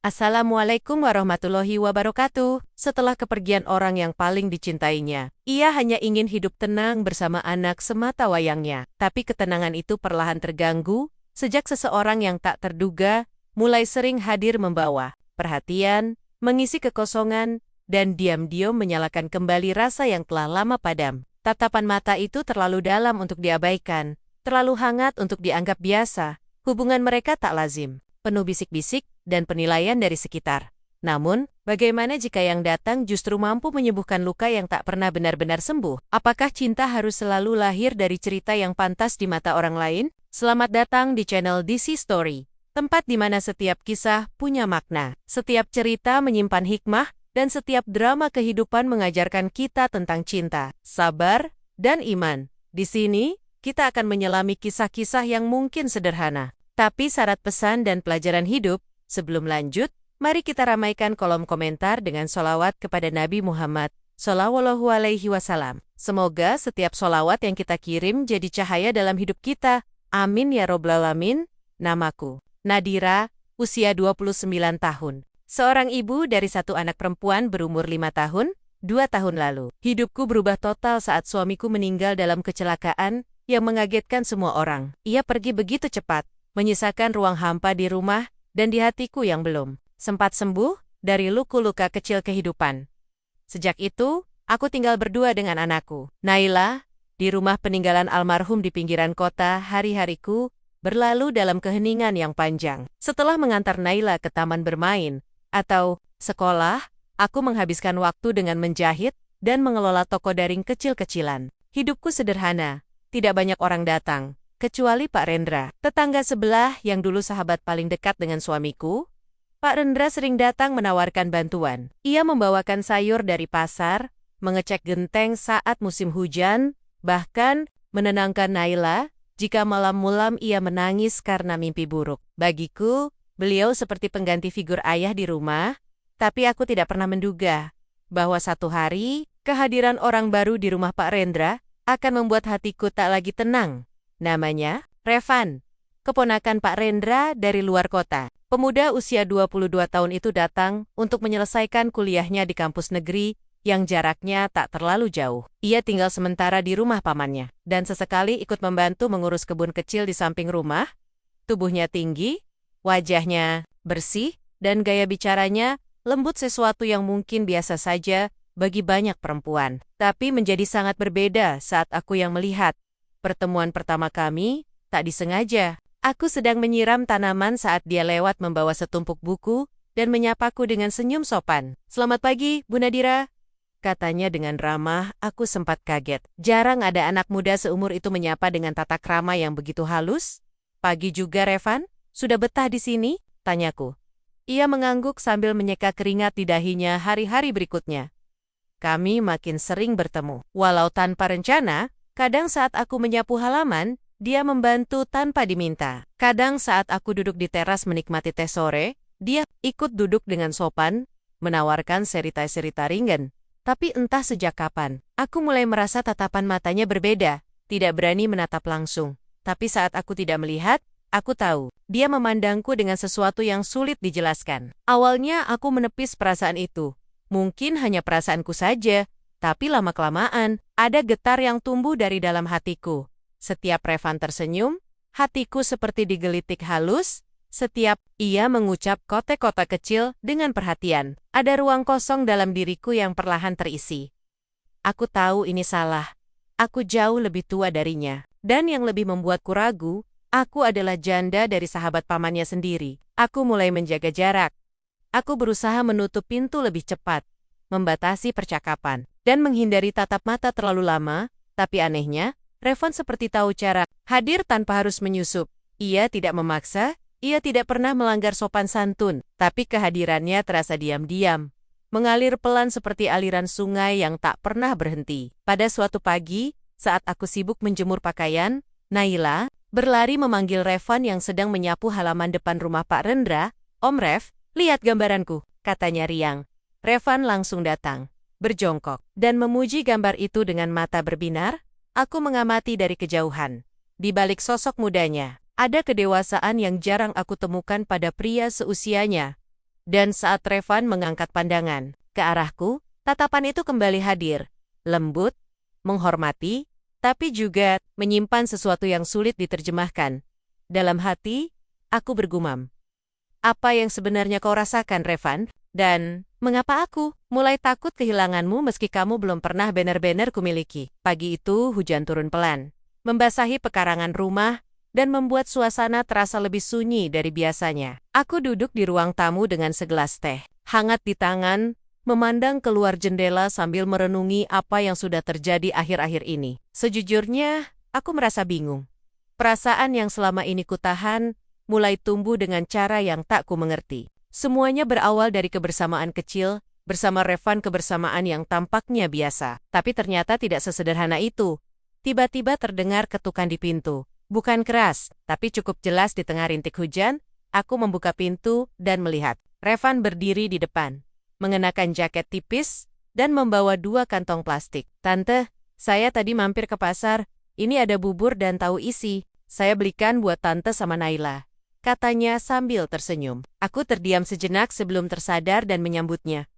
Assalamualaikum warahmatullahi wabarakatuh. Setelah kepergian orang yang paling dicintainya, ia hanya ingin hidup tenang bersama anak semata wayangnya. Tapi ketenangan itu perlahan terganggu sejak seseorang yang tak terduga mulai sering hadir membawa perhatian, mengisi kekosongan, dan diam-diam menyalakan kembali rasa yang telah lama padam. Tatapan mata itu terlalu dalam untuk diabaikan, terlalu hangat untuk dianggap biasa. Hubungan mereka tak lazim, penuh bisik-bisik dan penilaian dari sekitar. Namun, bagaimana jika yang datang justru mampu menyembuhkan luka yang tak pernah benar-benar sembuh? Apakah cinta harus selalu lahir dari cerita yang pantas di mata orang lain? Selamat datang di channel DC Story, tempat di mana setiap kisah punya makna, setiap cerita menyimpan hikmah, dan setiap drama kehidupan mengajarkan kita tentang cinta, sabar, dan iman. Di sini, kita akan menyelami kisah-kisah yang mungkin sederhana, tapi syarat pesan dan pelajaran hidup. Sebelum lanjut, mari kita ramaikan kolom komentar dengan sholawat kepada Nabi Muhammad Shallallahu Alaihi Wasallam. Semoga setiap sholawat yang kita kirim jadi cahaya dalam hidup kita. Amin ya robbal alamin. Namaku Nadira, usia 29 tahun. Seorang ibu dari satu anak perempuan berumur 5 tahun, 2 tahun lalu. Hidupku berubah total saat suamiku meninggal dalam kecelakaan yang mengagetkan semua orang. Ia pergi begitu cepat, menyisakan ruang hampa di rumah dan di hatiku yang belum sempat sembuh dari luka-luka kecil kehidupan. Sejak itu, aku tinggal berdua dengan anakku, Naila, di rumah peninggalan almarhum di pinggiran kota. Hari-hariku berlalu dalam keheningan yang panjang. Setelah mengantar Naila ke taman bermain atau sekolah, aku menghabiskan waktu dengan menjahit dan mengelola toko daring kecil-kecilan. Hidupku sederhana, tidak banyak orang datang, kecuali Pak Rendra, tetangga sebelah yang dulu sahabat paling dekat dengan suamiku. Pak Rendra sering datang menawarkan bantuan. Ia membawakan sayur dari pasar, mengecek genteng saat musim hujan, bahkan menenangkan Naila jika malam-malam ia menangis karena mimpi buruk. Bagiku, beliau seperti pengganti figur ayah di rumah, tapi aku tidak pernah menduga bahwa satu hari kehadiran orang baru di rumah Pak Rendra akan membuat hatiku tak lagi tenang. Namanya Revan, keponakan Pak Rendra dari luar kota. Pemuda usia 22 tahun itu datang untuk menyelesaikan kuliahnya di kampus negeri yang jaraknya tak terlalu jauh. Ia tinggal sementara di rumah pamannya, dan sesekali ikut membantu mengurus kebun kecil di samping rumah. Tubuhnya tinggi, wajahnya bersih, dan gaya bicaranya lembut, sesuatu yang mungkin biasa saja bagi banyak perempuan. Tapi menjadi sangat berbeda saat aku yang melihat. Pertemuan pertama kami, tak disengaja. Aku sedang menyiram tanaman saat dia lewat membawa setumpuk buku dan menyapaku dengan senyum sopan. "Selamat pagi, Bu Nadira," katanya dengan ramah. Aku sempat kaget. Jarang ada anak muda seumur itu menyapa dengan tata krama yang begitu halus. "Pagi juga, Revan. Sudah betah di sini?" tanyaku. Ia mengangguk sambil menyeka keringat di dahinya. Hari-hari berikutnya, kami makin sering bertemu. Walau tanpa rencana, kadang saat aku menyapu halaman, dia membantu tanpa diminta. Kadang saat aku duduk di teras menikmati teh sore, dia ikut duduk dengan sopan, menawarkan cerita-cerita ringan. Tapi entah sejak kapan, aku mulai merasa tatapan matanya berbeda, tidak berani menatap langsung. Tapi saat aku tidak melihat, aku tahu, dia memandangku dengan sesuatu yang sulit dijelaskan. Awalnya aku menepis perasaan itu. Mungkin hanya perasaanku saja, tapi lama-kelamaan, ada getar yang tumbuh dari dalam hatiku. Setiap Revan tersenyum, hatiku seperti digelitik halus. Setiap ia mengucap kote-kote kecil dengan perhatian, ada ruang kosong dalam diriku yang perlahan terisi. Aku tahu ini salah. Aku jauh lebih tua darinya. Dan yang lebih membuatku ragu, aku adalah janda dari sahabat pamannya sendiri. Aku mulai menjaga jarak. Aku berusaha menutup pintu lebih cepat, membatasi percakapan, dan menghindari tatap mata terlalu lama. Tapi anehnya, Revan seperti tahu cara hadir tanpa harus menyusup. Ia tidak memaksa, ia tidak pernah melanggar sopan santun, tapi kehadirannya terasa diam-diam, mengalir pelan seperti aliran sungai yang tak pernah berhenti. Pada suatu pagi, saat aku sibuk menjemur pakaian, Naila berlari memanggil Revan yang sedang menyapu halaman depan rumah Pak Rendra. "Om Rev, lihat gambaranku," katanya riang. Revan langsung datang, berjongkok, dan memuji gambar itu dengan mata berbinar. Aku mengamati dari kejauhan. Di balik sosok mudanya, ada kedewasaan yang jarang aku temukan pada pria seusianya. Dan saat Revan mengangkat pandangan ke arahku, tatapan itu kembali hadir, lembut, menghormati, tapi juga menyimpan sesuatu yang sulit diterjemahkan. Dalam hati, aku bergumam. Apa yang sebenarnya kau rasakan, Revan? Dan mengapa aku mulai takut kehilanganmu meski kamu belum pernah benar-benar kumiliki? Pagi itu hujan turun pelan, membasahi pekarangan rumah, dan membuat suasana terasa lebih sunyi dari biasanya. Aku duduk di ruang tamu dengan segelas teh, hangat di tangan, memandang keluar jendela sambil merenungi apa yang sudah terjadi akhir-akhir ini. Sejujurnya, aku merasa bingung. Perasaan yang selama ini kutahan mulai tumbuh dengan cara yang tak ku mengerti. Semuanya berawal dari kebersamaan kecil, bersama Revan, kebersamaan yang tampaknya biasa. Tapi ternyata tidak sesederhana itu. Tiba-tiba terdengar ketukan di pintu. Bukan keras, tapi cukup jelas di tengah rintik hujan. Aku membuka pintu dan melihat Revan berdiri di depan, mengenakan jaket tipis dan membawa 2 kantong plastik. Tante, saya tadi mampir ke pasar. Ini ada bubur dan tahu isi. Saya belikan buat Tante sama Naila, katanya sambil tersenyum. Aku terdiam sejenak sebelum tersadar dan menyambutnya.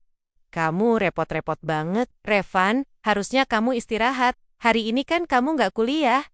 Kamu repot-repot banget, Revan. Harusnya kamu istirahat. Hari ini kan kamu nggak kuliah.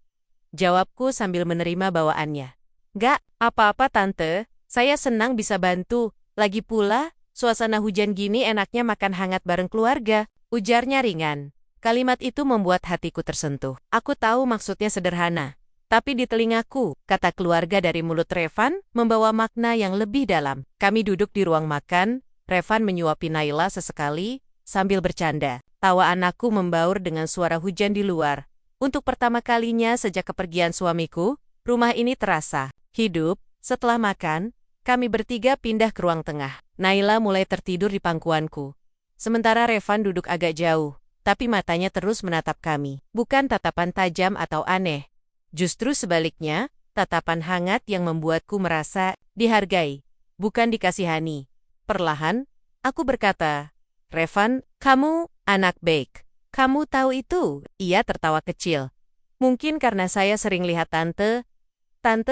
Jawabku sambil menerima bawaannya. Nggak, apa-apa Tante. Saya senang bisa bantu. Lagi pula, suasana hujan gini enaknya makan hangat bareng keluarga. Ujarnya ringan. Kalimat itu membuat hatiku tersentuh. Aku tahu maksudnya sederhana. Tapi di telingaku, kata keluarga dari mulut Revan membawa makna yang lebih dalam. Kami duduk di ruang makan, Revan menyuapi Naila sesekali, sambil bercanda. Tawa anakku membaur dengan suara hujan di luar. Untuk pertama kalinya sejak kepergian suamiku, rumah ini terasa hidup. Setelah makan, kami bertiga pindah ke ruang tengah. Naila mulai tertidur di pangkuanku. Sementara Revan duduk agak jauh, tapi matanya terus menatap kami. Bukan tatapan tajam atau aneh. Justru sebaliknya, tatapan hangat yang membuatku merasa dihargai, bukan dikasihani. Perlahan, aku berkata, Revan, kamu anak baik. Kamu tahu itu? Ia tertawa kecil. Mungkin karena saya sering lihat Tante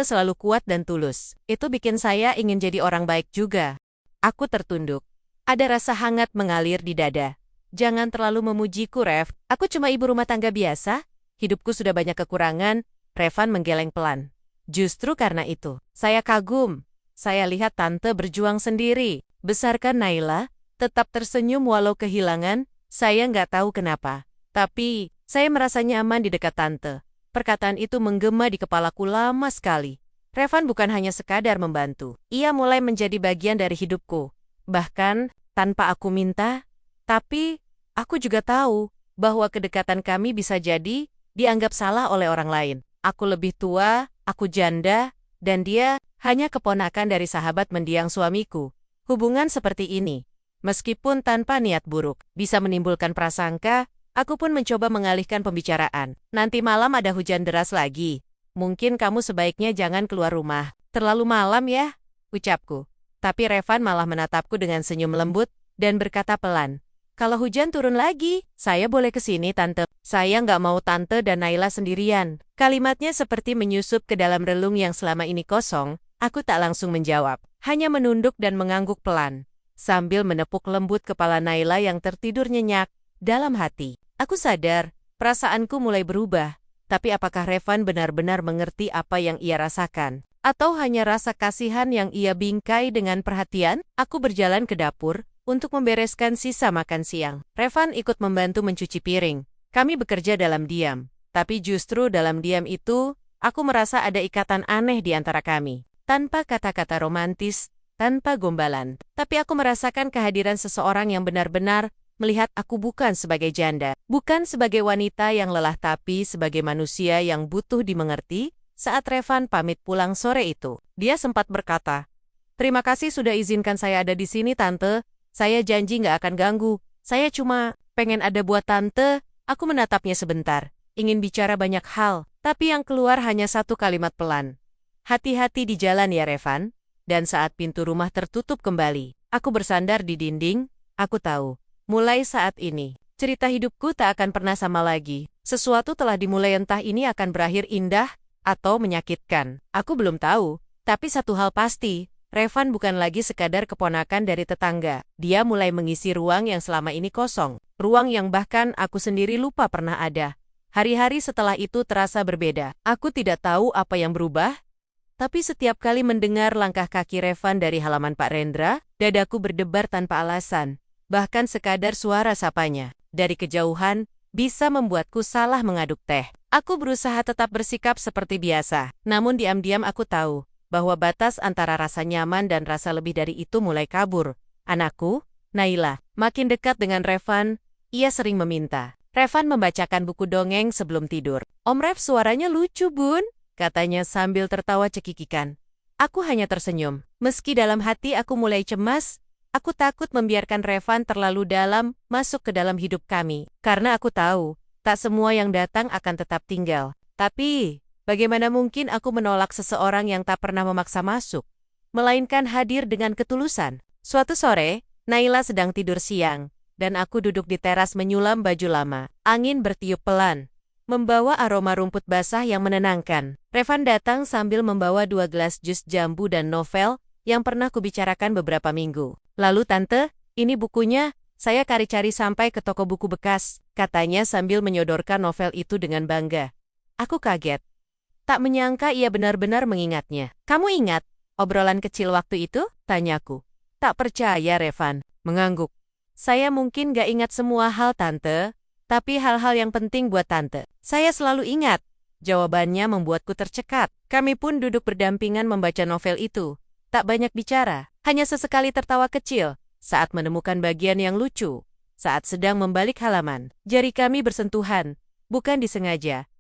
selalu kuat dan tulus. Itu bikin saya ingin jadi orang baik juga. Aku tertunduk. Ada rasa hangat mengalir di dada. Jangan terlalu memujiku, Rev. Aku cuma ibu rumah tangga biasa. Hidupku sudah banyak kekurangan. Revan menggeleng pelan. Justru karena itu, saya kagum. Saya lihat Tante berjuang sendiri. Besarkan Naila, tetap tersenyum walau kehilangan. Saya nggak tahu kenapa. Tapi, saya merasa nyaman di dekat Tante. Perkataan itu menggema di kepalaku lama sekali. Revan bukan hanya sekadar membantu. Ia mulai menjadi bagian dari hidupku. Bahkan, tanpa aku minta. Tapi, aku juga tahu bahwa kedekatan kami bisa jadi dianggap salah oleh orang lain. Aku lebih tua, aku janda, dan dia hanya keponakan dari sahabat mendiang suamiku. Hubungan seperti ini, meskipun tanpa niat buruk, bisa menimbulkan prasangka. Aku pun mencoba mengalihkan pembicaraan. Nanti malam ada hujan deras lagi. Mungkin kamu sebaiknya jangan keluar rumah. Terlalu malam ya, ucapku. Tapi Revan malah menatapku dengan senyum lembut dan berkata pelan. Kalau hujan turun lagi, saya boleh ke sini, Tante. Saya nggak mau Tante dan Naila sendirian. Kalimatnya seperti menyusup ke dalam relung yang selama ini kosong. Aku tak langsung menjawab, hanya menunduk dan mengangguk pelan, sambil menepuk lembut kepala Naila yang tertidur nyenyak. Dalam hati, aku sadar, perasaanku mulai berubah. Tapi apakah Revan benar-benar mengerti apa yang ia rasakan? Atau hanya rasa kasihan yang ia bingkai dengan perhatian? Aku berjalan ke dapur untuk membereskan sisa makan siang. Revan ikut membantu mencuci piring. Kami bekerja dalam diam. Tapi justru dalam diam itu, aku merasa ada ikatan aneh di antara kami. Tanpa kata-kata romantis, tanpa gombalan. Tapi aku merasakan kehadiran seseorang yang benar-benar melihat aku bukan sebagai janda. Bukan sebagai wanita yang lelah tapi sebagai manusia yang butuh dimengerti. Saat Revan pamit pulang sore itu, dia sempat berkata, "Terima kasih sudah izinkan saya ada di sini, Tante. Saya janji nggak akan ganggu. Saya cuma pengen ada buat Tante." Aku menatapnya sebentar, ingin bicara banyak hal, tapi yang keluar hanya satu kalimat pelan. "Hati-hati di jalan ya, Revan." Dan saat pintu rumah tertutup kembali, aku bersandar di dinding. Aku tahu, mulai saat ini, cerita hidupku tak akan pernah sama lagi. Sesuatu telah dimulai, entah ini akan berakhir indah atau menyakitkan. Aku belum tahu, tapi satu hal pasti, Revan bukan lagi sekadar keponakan dari tetangga. Dia mulai mengisi ruang yang selama ini kosong. Ruang yang bahkan aku sendiri lupa pernah ada. Hari-hari setelah itu terasa berbeda. Aku tidak tahu apa yang berubah, tapi setiap kali mendengar langkah kaki Revan dari halaman Pak Rendra, dadaku berdebar tanpa alasan. Bahkan sekadar suara sapanya dari kejauhan bisa membuatku salah mengaduk teh. Aku berusaha tetap bersikap seperti biasa. Namun diam-diam aku tahu bahwa batas antara rasa nyaman dan rasa lebih dari itu mulai kabur. Anakku, Naila, makin dekat dengan Revan, ia sering meminta. Revan membacakan buku dongeng sebelum tidur. Om Rev suaranya lucu, Bun, katanya sambil tertawa cekikikan. Aku hanya tersenyum. Meski dalam hati aku mulai cemas, aku takut membiarkan Revan terlalu dalam masuk ke dalam hidup kami. Karena aku tahu, tak semua yang datang akan tetap tinggal. Tapi, bagaimana mungkin aku menolak seseorang yang tak pernah memaksa masuk, melainkan hadir dengan ketulusan? Suatu sore, Naila sedang tidur siang, dan aku duduk di teras menyulam baju lama. Angin bertiup pelan, membawa aroma rumput basah yang menenangkan. Revan datang sambil membawa 2 gelas jus jambu dan novel yang pernah kubicarakan beberapa minggu. Lalu tante, ini bukunya, saya cari-cari sampai ke toko buku bekas, katanya sambil menyodorkan novel itu dengan bangga. Aku kaget. Tak menyangka ia benar-benar mengingatnya. Kamu ingat obrolan kecil waktu itu? Tanyaku. Tak percaya Revan, mengangguk. Saya mungkin gak ingat semua hal tante, tapi hal-hal yang penting buat tante. Saya selalu ingat. Jawabannya membuatku tercekat. Kami pun duduk berdampingan membaca novel itu. Tak banyak bicara, hanya sesekali tertawa kecil saat menemukan bagian yang lucu. Saat sedang membalik halaman, jari kami bersentuhan, bukan disengaja.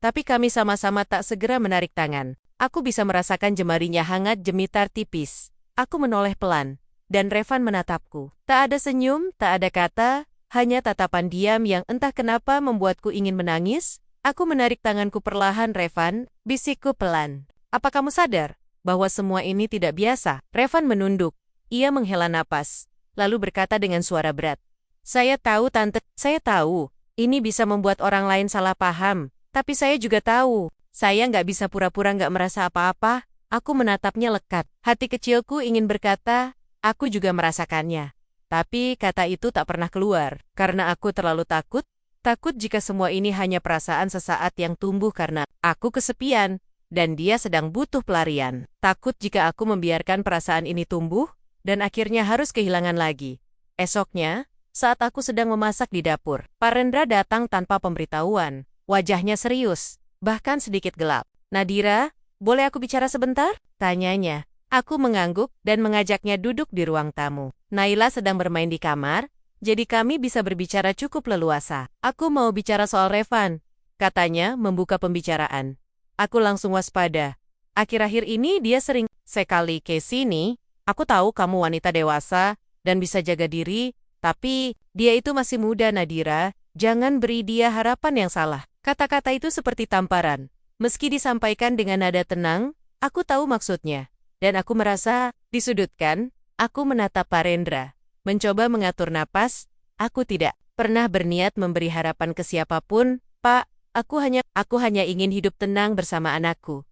Tapi kami sama-sama tak segera menarik tangan. Aku bisa merasakan jemarinya hangat jemitar tipis. Aku menoleh pelan, dan Revan menatapku. Tak ada senyum, tak ada kata, hanya tatapan diam yang entah kenapa membuatku ingin menangis. Aku menarik tanganku perlahan, Revan, bisikku pelan. Apa kamu sadar bahwa semua ini tidak biasa? Revan menunduk. Ia menghela napas, lalu berkata dengan suara berat. Saya tahu, tante, saya tahu. Ini bisa membuat orang lain salah paham. Tapi saya juga tahu, saya nggak bisa pura-pura nggak merasa apa-apa. Aku menatapnya lekat. Hati kecilku ingin berkata, aku juga merasakannya. Tapi kata itu tak pernah keluar, karena aku terlalu takut. Takut jika semua ini hanya perasaan sesaat yang tumbuh karena aku kesepian, dan dia sedang butuh pelarian. Takut jika aku membiarkan perasaan ini tumbuh, dan akhirnya harus kehilangan lagi. Esoknya, saat aku sedang memasak di dapur, Pak Rendra datang tanpa pemberitahuan. Wajahnya serius, bahkan sedikit gelap. Nadira, boleh aku bicara sebentar? Tanyanya. Aku mengangguk dan mengajaknya duduk di ruang tamu. Naila sedang bermain di kamar, jadi kami bisa berbicara cukup leluasa. Aku mau bicara soal Revan, katanya membuka pembicaraan. Aku langsung waspada. Akhir-akhir ini dia sering sekali ke sini. Aku tahu kamu wanita dewasa dan bisa jaga diri, tapi dia itu masih muda, Nadira. Jangan beri dia harapan yang salah. Kata-kata itu seperti tamparan. Meski disampaikan dengan nada tenang, aku tahu maksudnya. Dan aku merasa disudutkan. Aku menatap Pak Rendra, mencoba mengatur napas. Aku tidak pernah berniat memberi harapan ke siapapun, Pak. Aku hanya ingin hidup tenang bersama anakku.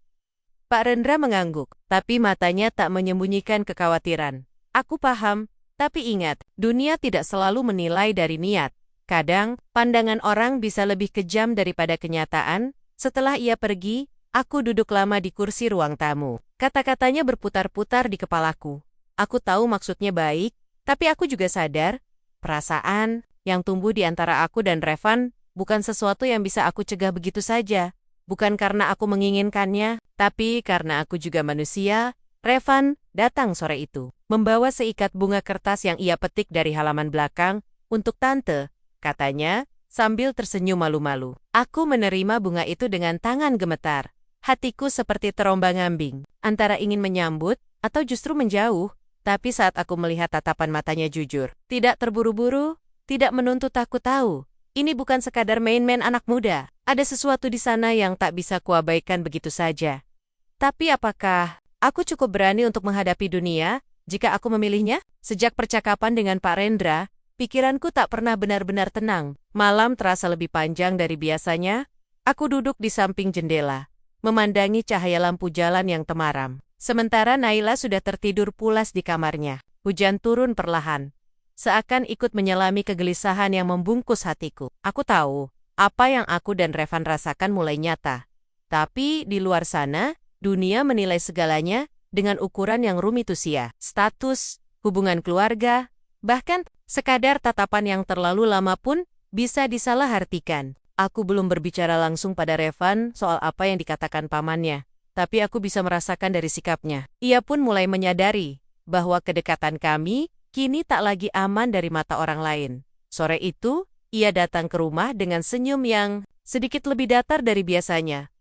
Pak Rendra mengangguk, tapi matanya tak menyembunyikan kekhawatiran. Aku paham, tapi ingat, dunia tidak selalu menilai dari niat. Kadang, pandangan orang bisa lebih kejam daripada kenyataan. Setelah ia pergi, aku duduk lama di kursi ruang tamu. Kata-katanya berputar-putar di kepalaku. Aku tahu maksudnya baik, tapi aku juga sadar, perasaan yang tumbuh di antara aku dan Revan bukan sesuatu yang bisa aku cegah begitu saja. Bukan karena aku menginginkannya, tapi karena aku juga manusia. Revan datang sore itu, membawa seikat bunga kertas yang ia petik dari halaman belakang, untuk tante, katanya, sambil tersenyum malu-malu. Aku menerima bunga itu dengan tangan gemetar. Hatiku seperti terombang-ambing, antara ingin menyambut, atau justru menjauh. Tapi saat aku melihat tatapan matanya jujur, tidak terburu-buru, tidak menuntut aku tahu. Ini bukan sekadar main-main anak muda. Ada sesuatu di sana yang tak bisa kuabaikan begitu saja. Tapi apakah aku cukup berani untuk menghadapi dunia jika aku memilihnya? Sejak percakapan dengan Pak Rendra, pikiranku tak pernah benar-benar tenang. Malam terasa lebih panjang dari biasanya. Aku duduk di samping jendela, memandangi cahaya lampu jalan yang temaram. Sementara Naila sudah tertidur pulas di kamarnya. Hujan turun perlahan, seakan ikut menyelami kegelisahan yang membungkus hatiku. Aku tahu, apa yang aku dan Revan rasakan mulai nyata. Tapi di luar sana, dunia menilai segalanya dengan ukuran yang rumit usia, status, hubungan keluarga, bahkan sekadar tatapan yang terlalu lama pun bisa disalahartikan. Aku belum berbicara langsung pada Revan soal apa yang dikatakan pamannya. Tapi aku bisa merasakan dari sikapnya. Ia pun mulai menyadari bahwa kedekatan kami kini tak lagi aman dari mata orang lain. Sore itu, ia datang ke rumah dengan senyum yang sedikit lebih datar dari biasanya.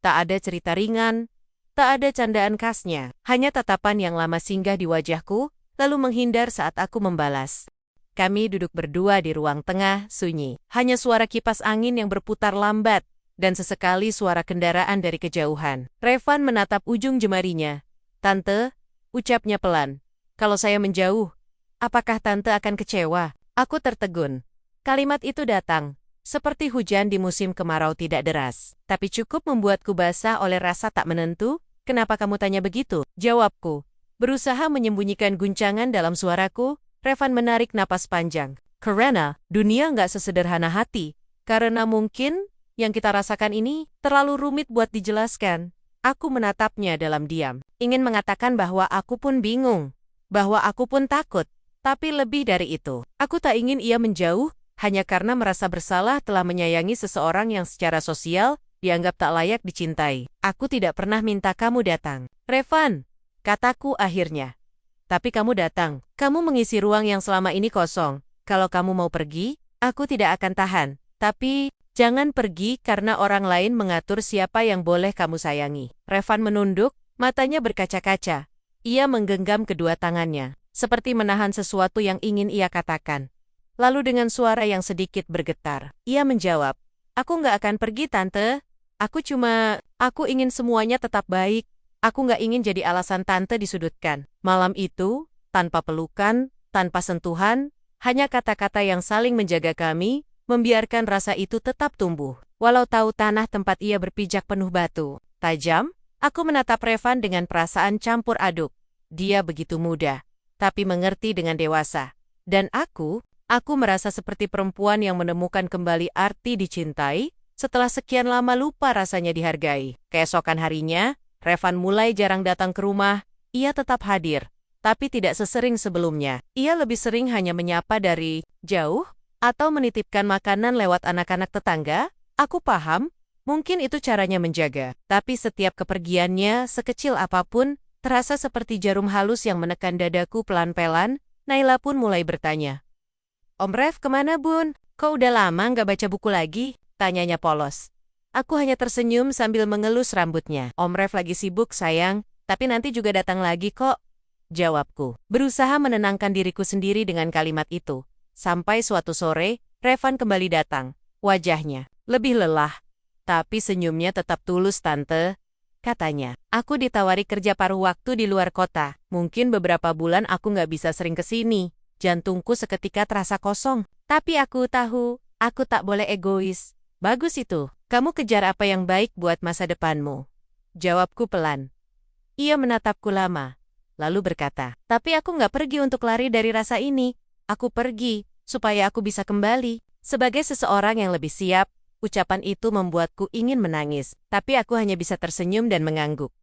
Tak ada cerita ringan, tak ada candaan khasnya, hanya tatapan yang lama singgah di wajahku, lalu menghindar saat aku membalas. Kami duduk berdua di ruang tengah, sunyi. Hanya suara kipas angin yang berputar lambat, dan sesekali suara kendaraan dari kejauhan. Revan menatap ujung jemarinya. "Tante," ucapnya pelan. "Kalau saya menjauh, apakah Tante akan kecewa?" Aku tertegun. Kalimat itu datang, seperti hujan di musim kemarau tidak deras. Tapi cukup membuatku basah oleh rasa tak menentu. "Kenapa kamu tanya begitu?" jawabku. Berusaha menyembunyikan guncangan dalam suaraku, Revan menarik napas panjang. "Karena dunia nggak sesederhana hati. Karena mungkin yang kita rasakan ini terlalu rumit buat dijelaskan." Aku menatapnya dalam diam. Ingin mengatakan bahwa aku pun bingung. Bahwa aku pun takut. Tapi lebih dari itu, aku tak ingin ia menjauh hanya karena merasa bersalah telah menyayangi seseorang yang secara sosial dianggap tak layak dicintai. "Aku tidak pernah minta kamu datang, Revan," kataku akhirnya. "Tapi kamu datang. Kamu mengisi ruang yang selama ini kosong. Kalau kamu mau pergi, aku tidak akan tahan. Tapi jangan pergi karena orang lain mengatur siapa yang boleh kamu sayangi." Revan menunduk, matanya berkaca-kaca. Ia menggenggam kedua tangannya, seperti menahan sesuatu yang ingin ia katakan. Lalu dengan suara yang sedikit bergetar, ia menjawab, "Aku nggak akan pergi, Tante. Aku ingin semuanya tetap baik. Aku nggak ingin jadi alasan Tante disudutkan." Malam itu, tanpa pelukan, tanpa sentuhan, hanya kata-kata yang saling menjaga kami, membiarkan rasa itu tetap tumbuh. Walau tahu tanah tempat ia berpijak penuh batu tajam, aku menatap Revan dengan perasaan campur aduk. Dia begitu muda, tapi mengerti dengan dewasa. Dan aku merasa seperti perempuan yang menemukan kembali arti dicintai, setelah sekian lama lupa rasanya dihargai. Keesokan harinya, Revan mulai jarang datang ke rumah. Ia tetap hadir, tapi tidak sesering sebelumnya. Ia lebih sering hanya menyapa dari jauh, atau menitipkan makanan lewat anak-anak tetangga. Aku paham, mungkin itu caranya menjaga. Tapi setiap kepergiannya, sekecil apapun, terasa seperti jarum halus yang menekan dadaku pelan-pelan. Naila pun mulai bertanya, "Om Rev kemana, Bun? Kok udah lama nggak baca buku lagi?" tanyanya polos. Aku hanya tersenyum sambil mengelus rambutnya. "Om Rev lagi sibuk, sayang, tapi nanti juga datang lagi kok," jawabku. Berusaha menenangkan diriku sendiri dengan kalimat itu. Sampai suatu sore, Revan kembali datang. Wajahnya lebih lelah, tapi senyumnya tetap tulus, "Tante," katanya. "Aku ditawari kerja paruh waktu di luar kota. Mungkin beberapa bulan aku nggak bisa sering ke sini. Jantungku seketika terasa kosong. Tapi aku tahu, aku tak boleh egois." "Bagus itu. Kamu kejar apa yang baik buat masa depanmu," jawabku pelan. Ia menatapku lama, lalu berkata, "Tapi aku nggak pergi untuk lari dari rasa ini. Aku pergi supaya aku bisa kembali." Sebagai seseorang yang lebih siap, ucapan itu membuatku ingin menangis, tapi aku hanya bisa tersenyum dan mengangguk.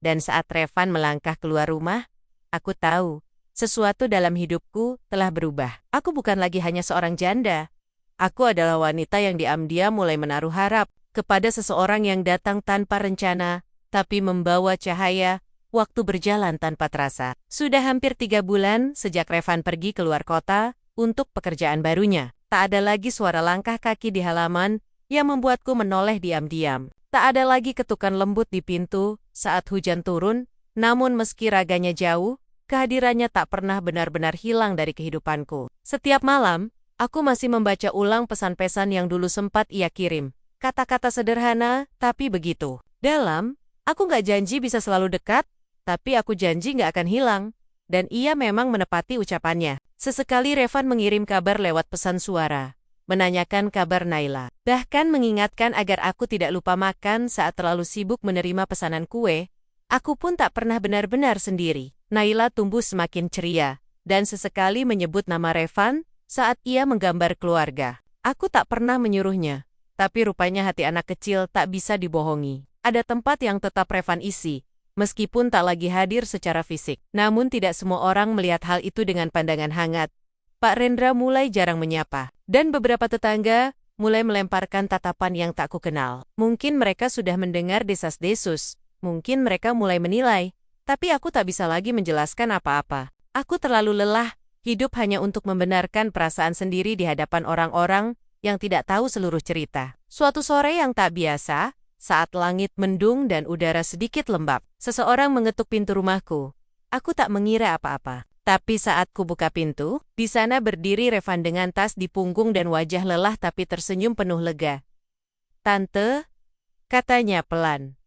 Dan saat Revan melangkah keluar rumah, aku tahu, sesuatu dalam hidupku telah berubah. Aku bukan lagi hanya seorang janda. Aku adalah wanita yang diam-diam mulai menaruh harap kepada seseorang yang datang tanpa rencana, tapi membawa cahaya. Waktu berjalan tanpa terasa. Sudah hampir 3 bulan sejak Revan pergi keluar kota untuk pekerjaan barunya. Tak ada lagi suara langkah kaki di halaman yang membuatku menoleh diam-diam. Tak ada lagi ketukan lembut di pintu saat hujan turun, namun meski raganya jauh, kehadirannya tak pernah benar-benar hilang dari kehidupanku. Setiap malam, aku masih membaca ulang pesan-pesan yang dulu sempat ia kirim. Kata-kata sederhana, tapi begitu dalam. Aku nggak janji bisa selalu dekat, tapi aku janji nggak akan hilang. Dan ia memang menepati ucapannya. Sesekali Revan mengirim kabar lewat pesan suara, menanyakan kabar Naila. Bahkan mengingatkan agar aku tidak lupa makan saat terlalu sibuk menerima pesanan kue. Aku pun tak pernah benar-benar sendiri. Naila tumbuh semakin ceria, dan sesekali menyebut nama Revan saat ia menggambar keluarga. Aku tak pernah menyuruhnya, tapi rupanya hati anak kecil tak bisa dibohongi. Ada tempat yang tetap Revan isi, meskipun tak lagi hadir secara fisik. Namun tidak semua orang melihat hal itu dengan pandangan hangat. Pak Rendra mulai jarang menyapa, dan beberapa tetangga mulai melemparkan tatapan yang tak kukenal. Mungkin mereka sudah mendengar desas-desus, mungkin mereka mulai menilai, tapi aku tak bisa lagi menjelaskan apa-apa. Aku terlalu lelah, hidup hanya untuk membenarkan perasaan sendiri di hadapan orang-orang yang tidak tahu seluruh cerita. Suatu sore yang tak biasa, saat langit mendung dan udara sedikit lembab, seseorang mengetuk pintu rumahku. Aku tak mengira apa-apa. Tapi saat ku buka pintu, di sana berdiri Revan dengan tas di punggung dan wajah lelah tapi tersenyum penuh lega. "Tante," katanya pelan.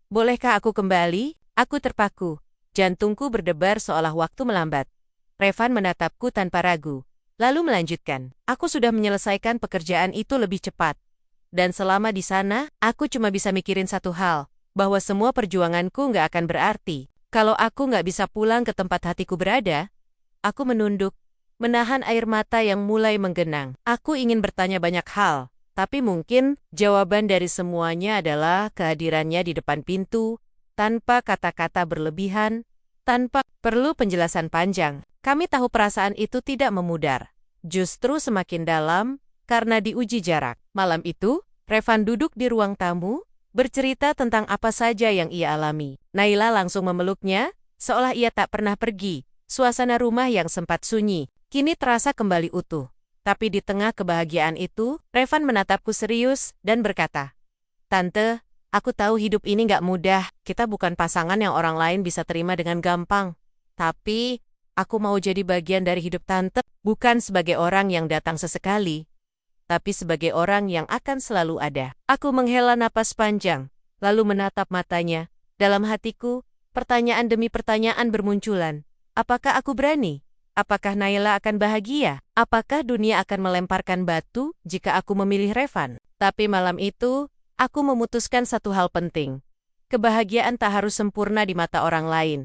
"Bolehkah aku kembali?" Aku terpaku. Jantungku berdebar seolah waktu melambat. Revan menatapku tanpa ragu, lalu melanjutkan. "Aku sudah menyelesaikan pekerjaan itu lebih cepat. Dan selama di sana, aku cuma bisa mikirin satu hal, bahwa semua perjuanganku nggak akan berarti. Kalau aku nggak bisa pulang ke tempat hatiku berada." Aku menunduk, menahan air mata yang mulai menggenang. Aku ingin bertanya banyak hal, tapi mungkin jawaban dari semuanya adalah kehadirannya di depan pintu, tanpa kata-kata berlebihan, tanpa perlu penjelasan panjang. Kami tahu perasaan itu tidak memudar, justru semakin dalam karena diuji jarak. Malam itu, Revan duduk di ruang tamu, bercerita tentang apa saja yang ia alami. Naila langsung memeluknya, seolah ia tak pernah pergi. Suasana rumah yang sempat sunyi, kini terasa kembali utuh. Tapi di tengah kebahagiaan itu, Revan menatapku serius dan berkata, "Tante, aku tahu hidup ini nggak mudah, kita bukan pasangan yang orang lain bisa terima dengan gampang. Tapi, aku mau jadi bagian dari hidup Tante, bukan sebagai orang yang datang sesekali, tapi sebagai orang yang akan selalu ada." Aku menghela napas panjang, lalu menatap matanya. Dalam hatiku, pertanyaan demi pertanyaan bermunculan. Apakah aku berani? Apakah Naila akan bahagia? Apakah dunia akan melemparkan batu jika aku memilih Revan? Tapi malam itu, aku memutuskan satu hal penting. Kebahagiaan tak harus sempurna di mata orang lain.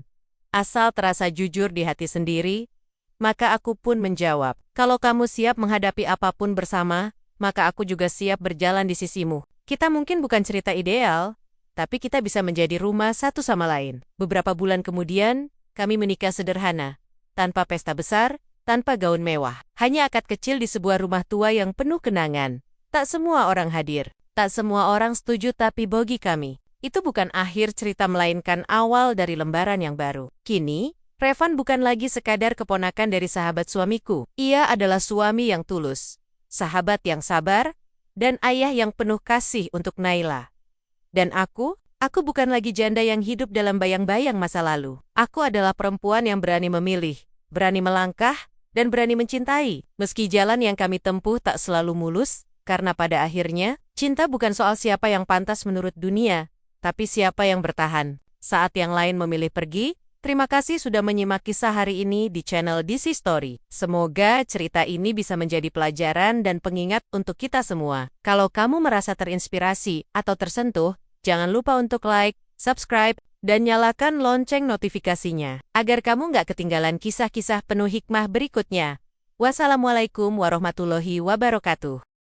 Asal terasa jujur di hati sendiri, maka aku pun menjawab, "Kalau kamu siap menghadapi apapun bersama, maka aku juga siap berjalan di sisimu." Kita mungkin bukan cerita ideal, tapi kita bisa menjadi rumah satu sama lain. Beberapa bulan kemudian, kami menikah sederhana, tanpa pesta besar, tanpa gaun mewah. Hanya akad kecil di sebuah rumah tua yang penuh kenangan. Tak semua orang hadir, tak semua orang setuju, tapi bagi kami, itu bukan akhir cerita melainkan awal dari lembaran yang baru. Kini, Revan bukan lagi sekadar keponakan dari sahabat suamiku. Ia adalah suami yang tulus, sahabat yang sabar, dan ayah yang penuh kasih untuk Naila. Dan aku bukan lagi janda yang hidup dalam bayang-bayang masa lalu. Aku adalah perempuan yang berani memilih, berani melangkah, dan berani mencintai. Meski jalan yang kami tempuh tak selalu mulus, karena pada akhirnya, cinta bukan soal siapa yang pantas menurut dunia, tapi siapa yang bertahan. Saat yang lain memilih pergi, terima kasih sudah menyimak kisah hari ini di channel DC Story. Semoga cerita ini bisa menjadi pelajaran dan pengingat untuk kita semua. Kalau kamu merasa terinspirasi atau tersentuh, jangan lupa untuk like, subscribe, dan nyalakan lonceng notifikasinya, agar kamu nggak ketinggalan kisah-kisah penuh hikmah berikutnya. Wassalamualaikum warahmatullahi wabarakatuh.